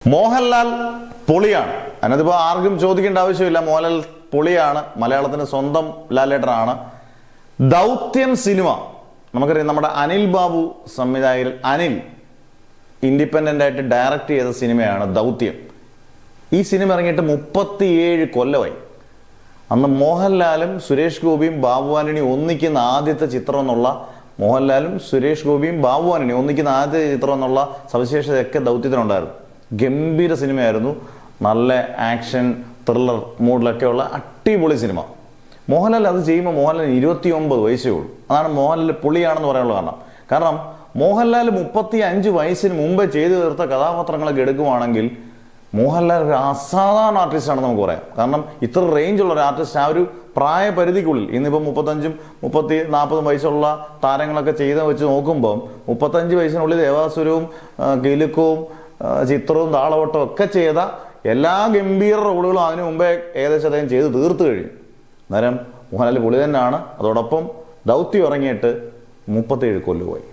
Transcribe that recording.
മോഹൻലാൽ പൊളിയാണ്. അതിനകത്തിപ്പോൾ ആർക്കും ചോദിക്കേണ്ട ആവശ്യമില്ല. മോഹൻലാൽ പൊളിയാണ്. മലയാളത്തിന് സ്വന്തം ലാലേട്ടനാണ്. ദൗത്യം സിനിമ നമുക്കറിയാം. നമ്മുടെ അനിൽ ബാബു സംവിധായകൻ അനിൽ ഇൻഡിപെൻഡന്റ് ആയിട്ട് ഡയറക്റ്റ് ചെയ്ത സിനിമയാണ് ദൗത്യം. ഈ സിനിമ ഇറങ്ങിയിട്ട് 37 കൊല്ലമായി. അന്ന് മോഹൻലാലും സുരേഷ് ഗോപിയും ബാബു ആന്റണി ഒന്നിക്കുന്ന ആദ്യത്തെ ചിത്രം എന്നുള്ള മോഹൻലാലും സുരേഷ് ഗോപിയും ബാബു ആന്റണി ഒന്നിക്കുന്ന ആദ്യത്തെ ചിത്രം എന്നുള്ള സവിശേഷതയൊക്കെ ദൗത്യത്തിനുണ്ടായിരുന്നു. ഗംഭീര സിനിമയായിരുന്നു. നല്ല ആക്ഷൻ ത്രില്ലർ മൂഡിലൊക്കെ ഉള്ള അടിപൊളി സിനിമ. മോഹൻലാൽ അത് ചെയ്യുമ്പോൾ മോഹൻലാൽ 29 വയസ്സേ ഉള്ളൂ. അതാണ് മോഹൻലാൽ പൊളിയാണെന്ന് പറയാനുള്ള കാരണം മോഹൻലാൽ 35 വയസ്സിന് മുമ്പേ ചെയ്തു തീർത്ത കഥാപാത്രങ്ങളൊക്കെ എടുക്കുവാണെങ്കിൽ മോഹൻലാൽ ഒരു അസാധാരണ ആർട്ടിസ്റ്റാണെന്ന് നമുക്ക് പറയാം. കാരണം ഇത്ര റേഞ്ചുള്ള ഒരു ആർട്ടിസ്റ്റ് ആ ഒരു പ്രായപരിധിക്കുള്ളിൽ, ഇന്നിപ്പോൾ 35, 30, 40 വയസ്സുള്ള താരങ്ങളൊക്കെ ചെയ്ത് വെച്ച് നോക്കുമ്പോൾ 35 വയസ്സിനുള്ളിൽ ദേവാസുരവും കിലുക്കവും ചിത്രവും താളവട്ടവും ഒക്കെ ചെയ്ത എല്ലാ ഗംഭീര റോളുകളും അതിനു മുമ്പേ ഏകദേശം അദ്ദേഹം ചെയ്ത് തീർത്തു കഴിഞ്ഞു. അന്നേരം മോഹൻലാൽ പൊളി തന്നെയാണ്. അതോടൊപ്പം ദൗത്യം ഇറങ്ങിയിട്ട് 37 കൊല്ലമായി.